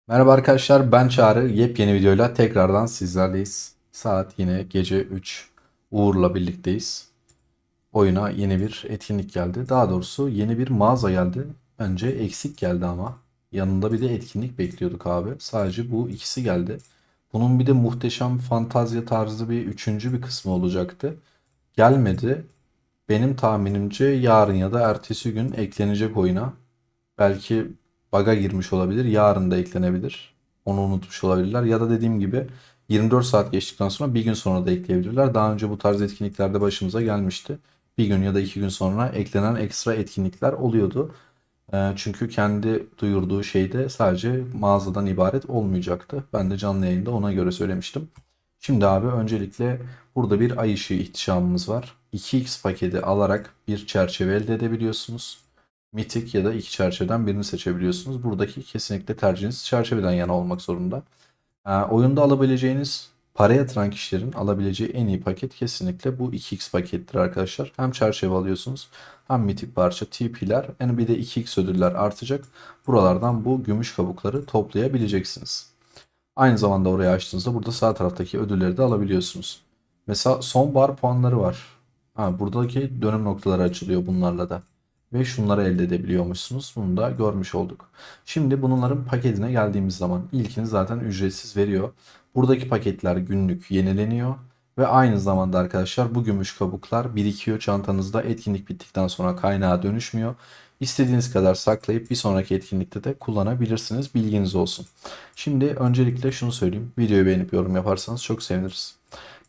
Merhaba arkadaşlar, ben Çağrı. Yepyeni videoyla tekrardan sizlerleyiz. Saat yine gece 3. Uğur'la birlikteyiz. Oyuna yeni bir etkinlik geldi. Daha doğrusu yeni bir mağaza geldi. Bence eksik geldi ama. Yanında bir de etkinlik bekliyorduk abi. Sadece bu ikisi geldi. Bunun bir de muhteşem fantazya tarzı bir üçüncü bir kısmı olacaktı. Gelmedi. Benim tahminimce yarın ya da ertesi gün eklenecek oyuna. Belki bug'a girmiş olabilir. Yarın da eklenebilir. Onu unutmuş olabilirler. Ya da dediğim gibi 24 saat geçtikten sonra bir gün sonra da ekleyebilirler. Daha önce bu tarz etkinliklerde başımıza gelmişti. Bir gün ya da iki gün sonra eklenen ekstra etkinlikler oluyordu. Çünkü kendi duyurduğu şeyde sadece mağazadan ibaret olmayacaktı. Ben de canlı yayında ona göre söylemiştim. Şimdi abi öncelikle burada bir ay ışığı ihtişamımız var. 2x paketi alarak bir çerçeve elde edebiliyorsunuz. Mitik ya da iki çerçeveden birini seçebiliyorsunuz. Buradaki kesinlikle tercihiniz çerçeveden yana olmak zorunda. Oyunda alabileceğiniz para yatıran kişilerin alabileceği en iyi paket kesinlikle bu 2x pakettir arkadaşlar. Hem çerçeve alıyorsunuz hem mitik parça, TP'ler, yani bir de 2x ödüller artacak. Buralardan bu gümüş kabukları toplayabileceksiniz. Aynı zamanda oraya açtığınızda burada sağ taraftaki ödülleri de alabiliyorsunuz. Mesela sonbahar puanları var. Buradaki dönüm noktaları açılıyor bunlarla da. Ve şunları elde edebiliyormuşsunuz. Bunu da görmüş olduk. Şimdi bunların paketine geldiğimiz zaman ilkini zaten ücretsiz veriyor. Buradaki paketler günlük yenileniyor. Ve aynı zamanda arkadaşlar bu gümüş kabuklar birikiyor çantanızda. Etkinlik bittikten sonra kaynağa dönüşmüyor. İstediğiniz kadar saklayıp bir sonraki etkinlikte de kullanabilirsiniz. Bilginiz olsun. Şimdi öncelikle şunu söyleyeyim. Videoyu beğenip yorum yaparsanız çok seviniriz.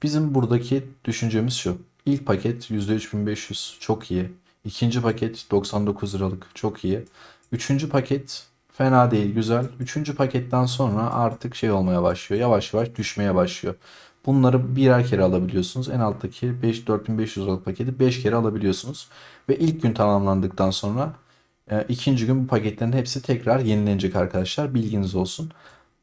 Bizim buradaki düşüncemiz şu. İlk paket %3500 çok iyi. İkinci paket 99 liralık çok iyi. Üçüncü paket fena değil, güzel. Üçüncü paketten sonra artık şey olmaya başlıyor. Yavaş yavaş düşmeye başlıyor. Bunları birer kere alabiliyorsunuz. En alttaki 4500 liralık paketi 5 kere alabiliyorsunuz. Ve ilk gün tamamlandıktan sonra ikinci gün bu paketlerin hepsi tekrar yenilenecek arkadaşlar. Bilginiz olsun.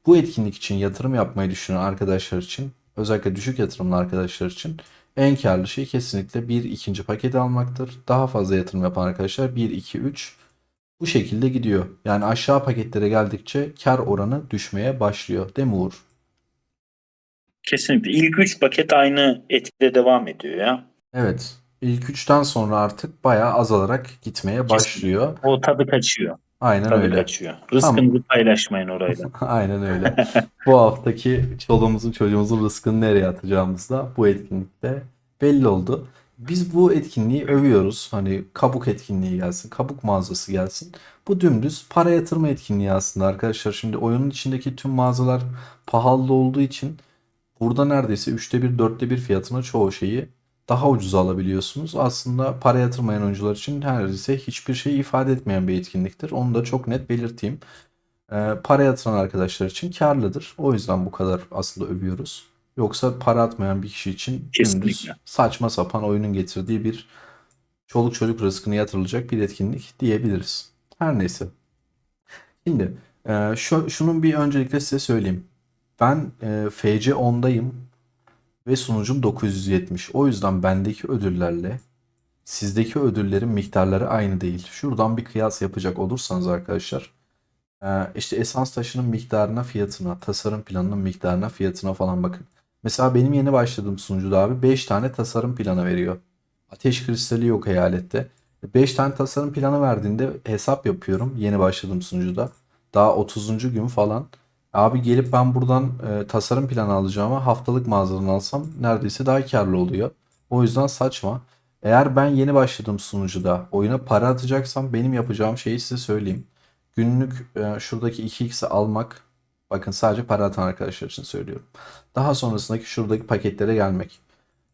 Bu etkinlik için yatırım yapmayı düşünen arkadaşlar için, özellikle düşük yatırımlı arkadaşlar için en karlı şey kesinlikle bir ikinci paketi almaktır. Daha fazla yatırım yapan arkadaşlar bir 2 3 bu şekilde gidiyor. Yani aşağı paketlere geldikçe kar oranı düşmeye başlıyor. Değil mi Uğur? Kesinlikle. İlk 3 paket aynı etkide devam ediyor ya. Evet. İlk üçten sonra artık bayağı azalarak gitmeye Kesinlikle. başlıyor. O tadı kaçıyor. Aynen Tadı öyle. kaçıyor. Tam Rızkınızı paylaşmayın orayla. aynen öyle. Bu haftaki çoluğumuzun çocuğumuzun rızkını nereye atacağımız da bu etkinlikte belli oldu. Biz bu etkinliği övüyoruz. Hani kabuk etkinliği gelsin, kabuk mağazası gelsin. Bu dümdüz para yatırma etkinliği aslında arkadaşlar. Şimdi oyunun içindeki tüm mağazalar pahalı olduğu için burada neredeyse üçte bir, dörtte bir fiyatına çoğu şeyi daha ucuza alabiliyorsunuz. Aslında para yatırmayan oyuncular için neredeyse hiçbir şey ifade etmeyen bir etkinliktir. Onu da çok net belirteyim. Para yatıran arkadaşlar için karlıdır. O yüzden bu kadar aslında övüyoruz. Yoksa para atmayan bir kişi için dümdüz Kesinlikle. saçma sapan oyunun getirdiği bir çoluk çocuk rızkını yatırılacak bir etkinlik diyebiliriz. Her neyse. Şimdi şunun bir öncelikle size söyleyeyim. Ben FC 10'dayım ve sunucum 970. O yüzden bendeki ödüllerle sizdeki ödüllerin miktarları aynı değil. Şuradan bir kıyas yapacak olursanız arkadaşlar, işte esans taşının miktarına, fiyatına, tasarım planının miktarına, fiyatına falan bakın. Mesela benim yeni başladığım sunucuda abi 5 tane tasarım planı veriyor. Ateş kristali yok eyalette. 5 tane tasarım planı verdiğinde hesap yapıyorum yeni başladığım sunucuda. Daha 30. gün falan. Abi gelip ben buradan tasarım planı alacağıma haftalık mağazadan alsam neredeyse daha karlı oluyor. O yüzden saçma. Eğer ben yeni başladığım sunucuda oyuna para atacaksam benim yapacağım şeyi size söyleyeyim. Günlük şuradaki 2x'i almak. Bakın sadece para atan arkadaşlar için söylüyorum. Daha sonrasındaki şuradaki paketlere gelmek.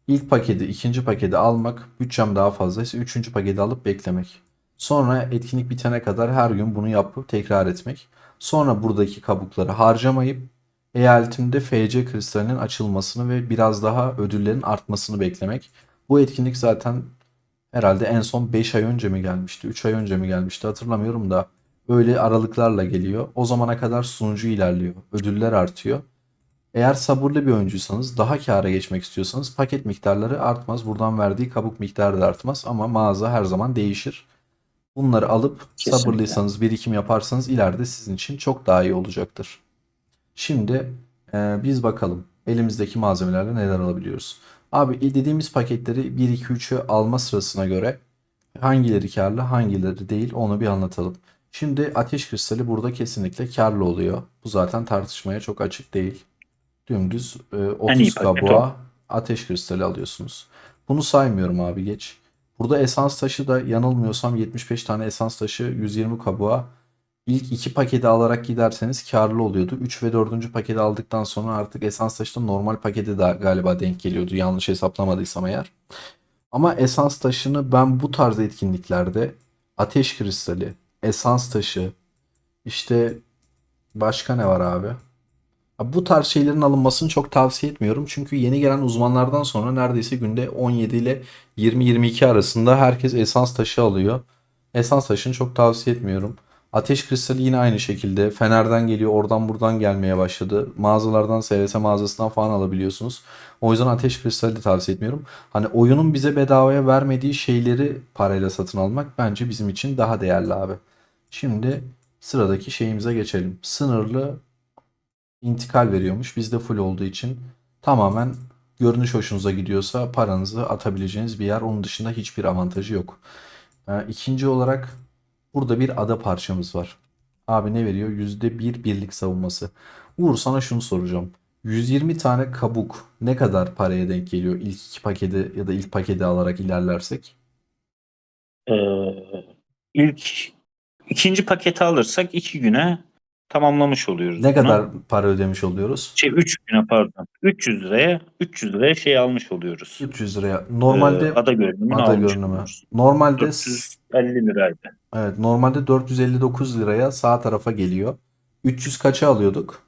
İlk paketi, ikinci paketi almak. Bütçem daha fazlaysa üçüncü paketi alıp beklemek. Sonra etkinlik bitene kadar her gün bunu yapıp tekrar etmek. Sonra buradaki kabukları harcamayıp eyaletimde FC kristalinin açılmasını ve biraz daha ödüllerin artmasını beklemek. Bu etkinlik zaten herhalde en son 5 ay önce mi gelmişti, 3 ay önce mi gelmişti hatırlamıyorum da öyle aralıklarla geliyor. O zamana kadar sunucu ilerliyor, ödüller artıyor. Eğer sabırlı bir oyuncuysanız, daha kâra geçmek istiyorsanız paket miktarları artmaz. Buradan verdiği kabuk miktarı da artmaz ama mağaza her zaman değişir. Bunları alıp Kesinlikle. sabırlıysanız, birikim yaparsanız ileride sizin için çok daha iyi olacaktır. Şimdi biz bakalım elimizdeki malzemelerle neler alabiliyoruz. Abi dediğimiz paketleri 1, 2, 3'ü alma sırasına göre hangileri karlı hangileri değil onu bir anlatalım. Şimdi ateş kristali burada kesinlikle karlı oluyor. Bu zaten tartışmaya çok açık değil. Dümdüz En iyi 30 paket o. kabuğa ateş kristali alıyorsunuz. Bunu saymıyorum abi, geç. Burada esans taşı da yanılmıyorsam 75 tane esans taşı 120 kabuğa. İlk iki paketi alarak giderseniz karlı oluyordu. 3 ve dördüncü paketi aldıktan sonra artık esans taşı da normal pakete de galiba denk geliyordu. Yanlış hesaplamadıysam eğer. Ama esans taşını ben bu tarz etkinliklerde ateş kristali, esans taşı, işte başka ne var abi? Bu tarz şeylerin alınmasını çok tavsiye etmiyorum. Çünkü yeni gelen uzmanlardan sonra neredeyse günde 17 ile 20-22 arasında herkes esans taşı alıyor. Esans taşını çok tavsiye etmiyorum. Ateş kristali yine aynı şekilde. Fener'den geliyor, oradan buradan gelmeye başladı. Mağazalardan, SVS mağazasından falan alabiliyorsunuz. O yüzden ateş kristali de tavsiye etmiyorum. Hani oyunun bize bedavaya vermediği şeyleri parayla satın almak bence bizim için daha değerli abi. Şimdi sıradaki şeyimize geçelim. Sınırlı intikal veriyormuş. Bizde full olduğu için tamamen görünüş hoşunuza gidiyorsa paranızı atabileceğiniz bir yer. Onun dışında hiçbir avantajı yok. İkinci olarak burada bir ada parçamız var. Abi ne veriyor? %1 birlik savunması. Uğur, sana şunu soracağım. 120 tane kabuk ne kadar paraya denk geliyor ilk iki paketi ya da ilk paketi alarak ilerlersek? Ee, ilk ikinci paketi alırsak 2 güne tamamlamış Ne oluyoruz bunu. kadar para ödemiş oluyoruz? 3 güne pardon. 300 liraya şey almış oluyoruz. 300 liraya. Normalde Ada görünümünü ada almış görünümü. oluyoruz. Normalde 450 liraydı. Evet, normalde 459 liraya sağ tarafa geliyor. 300 kaça alıyorduk?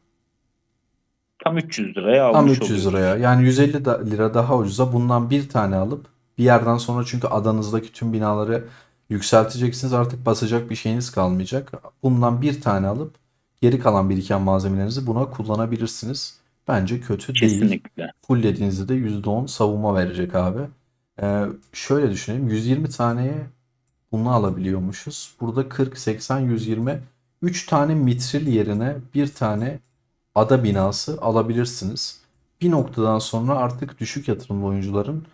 Tam 300 liraya Tam almış 300 liraya. oluyoruz. Yani 150 lira daha ucuza bundan bir tane alıp bir yerden sonra, çünkü adanızdaki tüm binaları yükselteceksiniz. Artık basacak bir şeyiniz kalmayacak. Bundan bir tane alıp geri kalan biriken malzemelerinizi buna kullanabilirsiniz. Bence kötü değil. Kesinlikle. Fulllediğinizde de %10 savunma verecek abi. Şöyle düşünelim. 120 taneye bunu alabiliyormuşuz. Burada 40, 80, 120. 3 tane mitril yerine bir tane ada binası alabilirsiniz. Bir noktadan sonra artık düşük yatırımlı oyuncuların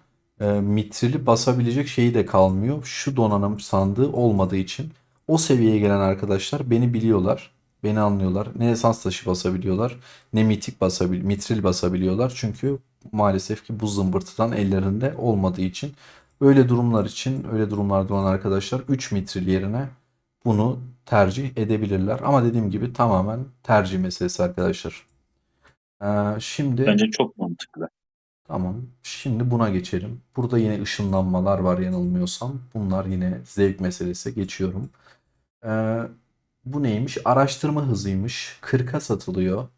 mitrili basabilecek şeyi de kalmıyor. Şu donanım sandığı olmadığı için. O seviyeye gelen arkadaşlar beni biliyorlar. Beni anlıyorlar. Ne esans taşı basabiliyorlar, ne mitril basabiliyorlar. Çünkü maalesef ki bu zımbırtıdan ellerinde olmadığı için. Öyle durumlar için, öyle durumlarda olan arkadaşlar 3 mitril yerine bunu tercih edebilirler. Ama dediğim gibi tamamen tercih meselesi arkadaşlar. Şimdi Bence çok mantıklı. tamam. Şimdi buna geçelim. Burada yine ışınlanmalar var yanılmıyorsam. Bunlar yine zevk meselesi. Geçiyorum. Ee, Bu neymiş? Araştırma hızıymış. 40'a satılıyor.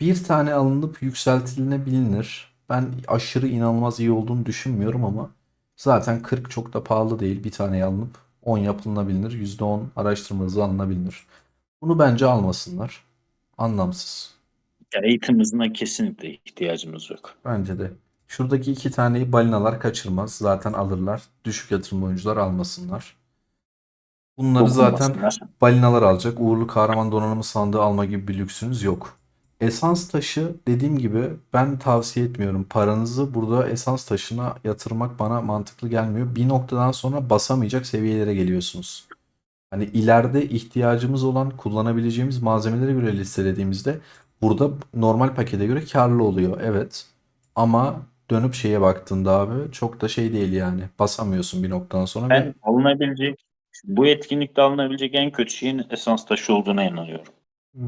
Bir tane alınıp yükseltilebilir. Ben aşırı inanılmaz iyi olduğunu düşünmüyorum ama zaten 40 çok da pahalı değil. Bir tane alınıp 10 yapılabilir. %10 araştırma hızı alınabilir. Bunu bence almasınlar. Anlamsız. Ya eğitim hızına kesinlikle ihtiyacımız yok. Bence de. Şuradaki iki taneyi balinalar kaçırmaz. Zaten alırlar. Düşük yatırımlı oyuncular almasınlar. Bunları zaten Dokunmasınlar. balinalar alacak. Uğurlu kahraman donanımı sandığı alma gibi bir lüksünüz yok. Esans taşı, dediğim gibi, ben tavsiye etmiyorum. Paranızı burada esans taşına yatırmak bana mantıklı gelmiyor. Bir noktadan sonra basamayacak seviyelere geliyorsunuz. Hani ileride ihtiyacımız olan kullanabileceğimiz malzemelere göre listelediğimizde burada normal pakete göre karlı oluyor. Evet. Ama dönüp şeye baktığında abi çok da şey değil yani. Basamıyorsun bir noktadan sonra ve Bu etkinlikte alınabilecek en kötü şeyin esans taşı olduğuna inanıyorum.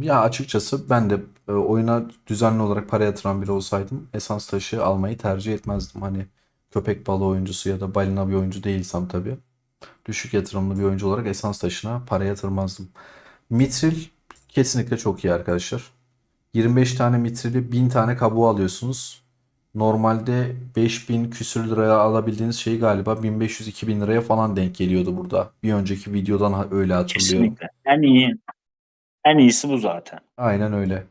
ya açıkçası ben de oyuna düzenli olarak para yatıran biri olsaydım esans taşı almayı tercih etmezdim. Hani köpek balığı oyuncusu ya da balina bir oyuncu değilsem tabii. Düşük yatırımlı bir oyuncu olarak esans taşına para yatırmazdım. Mitril kesinlikle çok iyi arkadaşlar. 25 tane mitrili 1000 tane kabuğu alıyorsunuz. Normalde 5000 küsür liraya alabildiğiniz şey galiba 1500-2000 liraya falan denk geliyordu burada. Bir önceki videodan öyle hatırlıyorum. Kesinlikle. En iyisi bu zaten. Aynen öyle.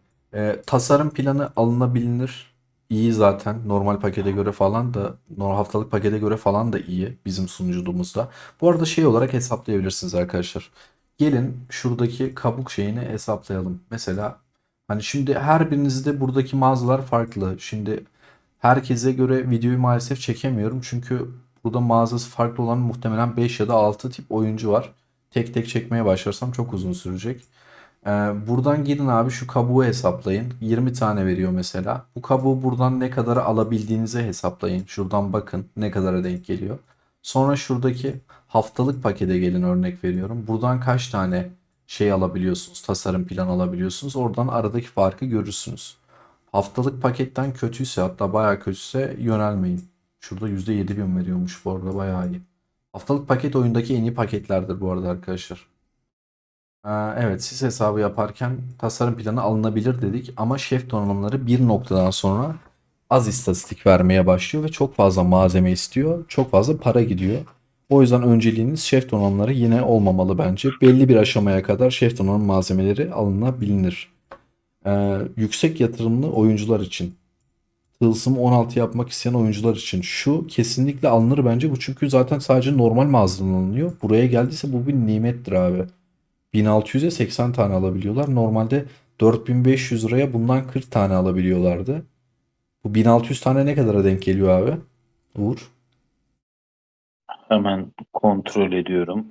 Tasarım planı alınabilir. İyi zaten. Normal pakete göre falan da, normal haftalık pakete göre falan da iyi bizim sunuculuğumuzda. Bu arada şey olarak hesaplayabilirsiniz arkadaşlar. Gelin şuradaki kabuk şeyini hesaplayalım. Mesela Hani şimdi her birinizde buradaki mağazalar farklı. Şimdi herkese göre videoyu maalesef çekemiyorum. Çünkü burada mağazası farklı olan muhtemelen 5 ya da 6 tip oyuncu var. Tek tek çekmeye başlarsam çok uzun sürecek. Buradan gidin abi, şu kabuğu hesaplayın. 20 tane veriyor mesela. Bu kabuğu buradan ne kadar alabildiğinize hesaplayın. Şuradan bakın ne kadara denk geliyor. Sonra şuradaki haftalık pakete gelin, örnek veriyorum. Buradan kaç tane şey alabiliyorsunuz, tasarım planı alabiliyorsunuz. Oradan aradaki farkı görürsünüz. Haftalık paketten kötüyse, hatta bayağı kötüyse yönelmeyin. Şurada %7.000 veriyormuş bu arada, bayağı iyi. Haftalık paket oyundaki en iyi paketlerdir bu arada arkadaşlar. Evet, siz hesabı yaparken tasarım planı alınabilir dedik ama şef donanımları bir noktadan sonra az istatistik vermeye başlıyor ve çok fazla malzeme istiyor. Çok fazla para gidiyor. O yüzden önceliğiniz şef donanımları yine olmamalı bence. Belli bir aşamaya kadar şef donanım malzemeleri alınabilir. Yüksek yatırımlı oyuncular için, Tılsım 16 yapmak isteyen oyuncular için şu kesinlikle alınır bence. Bu çünkü zaten sadece normal mağazadan alınıyor. Buraya geldiyse bu bir nimettir abi. 1600'e 80 tane alabiliyorlar. Normalde 4500 liraya bundan 40 tane alabiliyorlardı. Bu 1600 tane ne kadara denk geliyor abi? Uğur. Hemen kontrol ediyorum.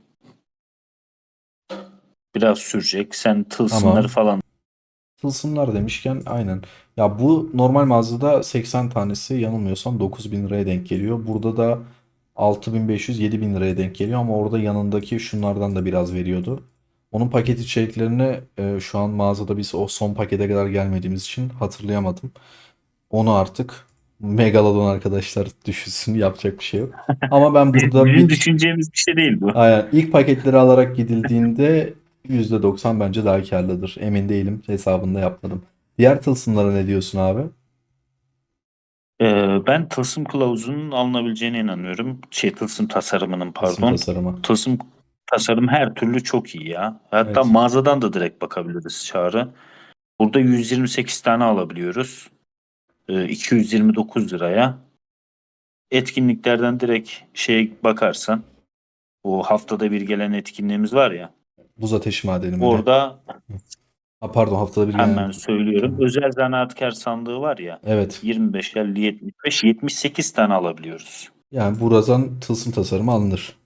Biraz sürecek. Sen tılsımları Tamam. falan. Tılsımlar demişken aynen. Ya bu normal mağazada 80 tanesi yanılmıyorsam 9000 liraya denk geliyor. Burada da 6500-7000 liraya denk geliyor ama orada yanındaki şunlardan da biraz veriyordu. Onun paket içeriklerini şu an mağazada biz o son pakete kadar gelmediğimiz için hatırlayamadım. Onu artık Megalodon arkadaşlar düşünsün, yapacak bir şey yok. Ama ben burada Bizim bir düşüneceğimiz bir şey değil bu. aynen, ilk paketleri alarak gidildiğinde %90 bence daha karlıdır. Emin değilim. Hesabında yapmadım. Diğer tılsımlara ne diyorsun abi? Ben tılsım kılavuzunun alınabileceğine inanıyorum. Tılsım tasarımının Tılsım pardon. tasarımı. Tılsım tasarım her türlü çok iyi ya. Hatta Evet. mağazadan da direkt bakabiliriz Çağrı. Burada 128 tane alabiliyoruz. 229 liraya. Etkinliklerden direkt bakarsan, o haftada bir gelen etkinliğimiz var ya. Buz ateşi madeni mi ne? Orada Ha, pardon, haftada bir gelen. hemen söylüyorum. Tamam. Özel zanaatkar sandığı var ya. Evet. 25, 50, 75, 78 tane alabiliyoruz. Yani buradan tılsım tasarımı alınır.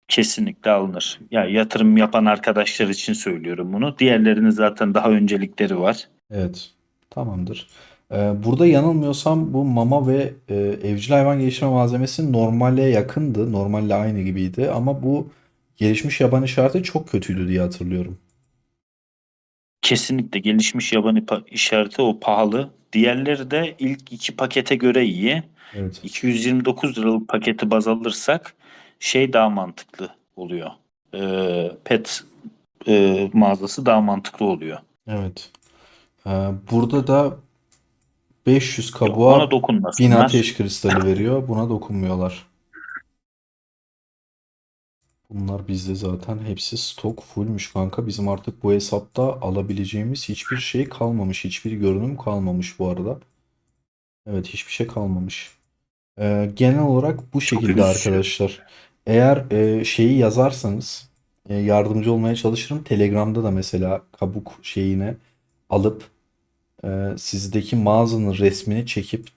Kesinlikle alınır. Ya yatırım yapan arkadaşlar için söylüyorum bunu. Diğerlerinin zaten daha öncelikleri var. Evet. Tamamdır. Burada yanılmıyorsam bu mama ve evcil hayvan geliştirme malzemesi normale yakındı. Normalle aynı gibiydi ama bu gelişmiş yaban işareti çok kötüydü diye hatırlıyorum. Kesinlikle gelişmiş yabani işareti o pahalı. Diğerleri de ilk iki pakete göre iyi. Evet. 229 liralık paketi baz alırsak daha mantıklı oluyor. Pet mağazası daha mantıklı oluyor. Evet. Burada da 500 Yok, ona kabuğa 1000 dokunmasınlar. ateş kristali veriyor. Buna dokunmuyorlar. Bunlar bizde zaten hepsi stok fullmüş kanka. Bizim artık bu hesapta alabileceğimiz hiçbir şey kalmamış. Hiçbir görünüm kalmamış bu arada. Evet, hiçbir şey kalmamış. Genel olarak bu Çok şekilde üzücü. arkadaşlar. Eğer şeyi yazarsanız yardımcı olmaya çalışırım. Telegram'da da mesela kabuk şeyine alıp sizdeki mağazanın resmini çekip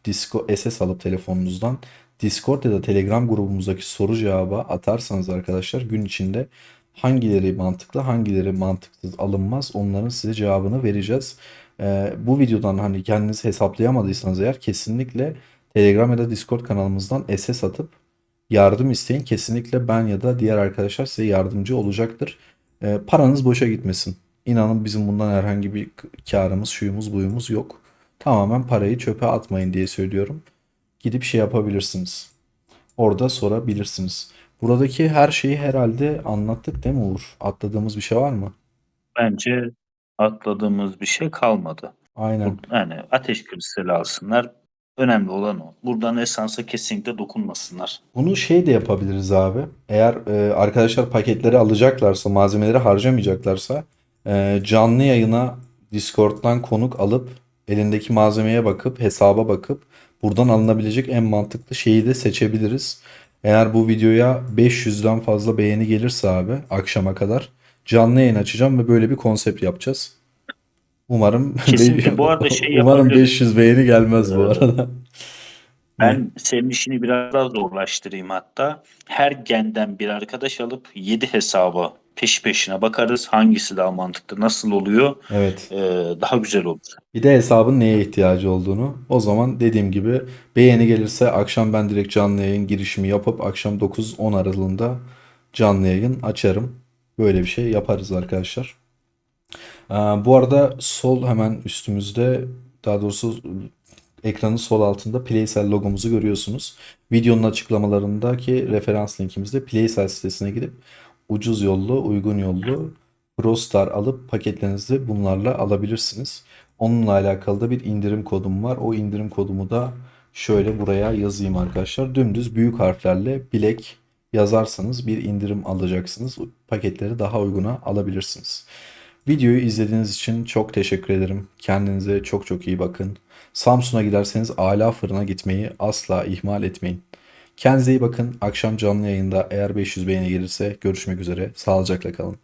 SS alıp telefonunuzdan Discord ya da Telegram grubumuzdaki soru cevabı atarsanız arkadaşlar, gün içinde hangileri mantıklı hangileri mantıksız alınmaz onların size cevabını vereceğiz. Bu videodan hani kendiniz hesaplayamadıysanız eğer kesinlikle Telegram ya da Discord kanalımızdan SS atıp yardım isteyin. Kesinlikle ben ya da diğer arkadaşlar size yardımcı olacaktır. Paranız boşa gitmesin. İnanın bizim bundan herhangi bir karımız, şuyumuz, buyumuz yok. Tamamen parayı çöpe atmayın diye söylüyorum. Gidip şey yapabilirsiniz. Orada sorabilirsiniz. Buradaki her şeyi herhalde anlattık değil mi Uğur? Atladığımız bir şey var mı? Bence atladığımız bir şey kalmadı. Aynen. Yani ateş kristali alsınlar. Önemli olan o. Buradan esansa kesinlikle dokunmasınlar. Bunu şey de yapabiliriz abi. Eğer arkadaşlar paketleri alacaklarsa, malzemeleri harcamayacaklarsa canlı yayına Discord'dan konuk alıp elindeki malzemeye bakıp hesaba bakıp buradan alınabilecek en mantıklı şeyi de seçebiliriz. Eğer bu videoya 500'den fazla beğeni gelirse abi akşama kadar canlı yayın açacağım ve böyle bir konsept yapacağız. Umarım Kesinlikle. Bu arada şey umarım yapabiliriz. 500 beğeni gelmez bu Ee, arada. Ne? Ben senin işini biraz daha zorlaştırayım hatta. Her genden bir arkadaş alıp 7 hesaba peş peşine bakarız. Hangisi daha mantıklı, nasıl oluyor? Evet. Ee, Daha güzel olur. Bir de hesabın neye ihtiyacı olduğunu. O zaman dediğim gibi beğeni gelirse akşam ben direkt canlı yayın girişimi yapıp akşam 9-10 aralığında canlı yayın açarım. Böyle bir şey yaparız arkadaşlar. Bu arada sol hemen üstümüzde, daha doğrusu ekranın sol altında Playsell logomuzu görüyorsunuz. Videonun açıklamalarındaki referans linkimizde Playsell sitesine gidip ucuz yollu, uygun yollu ProStar alıp paketlerinizi bunlarla alabilirsiniz. Onunla alakalı da bir indirim kodum var. O indirim kodumu da şöyle buraya yazayım arkadaşlar. Dümdüz büyük harflerle bilek yazarsanız bir indirim alacaksınız. Paketleri daha uyguna alabilirsiniz. Videoyu izlediğiniz için çok teşekkür ederim. Kendinize çok çok iyi bakın. Samsun'a giderseniz Ala Fırın'a gitmeyi asla ihmal etmeyin. Kendinize iyi bakın. Akşam canlı yayında eğer 500 beğeni gelirse görüşmek üzere. Sağlıcakla kalın.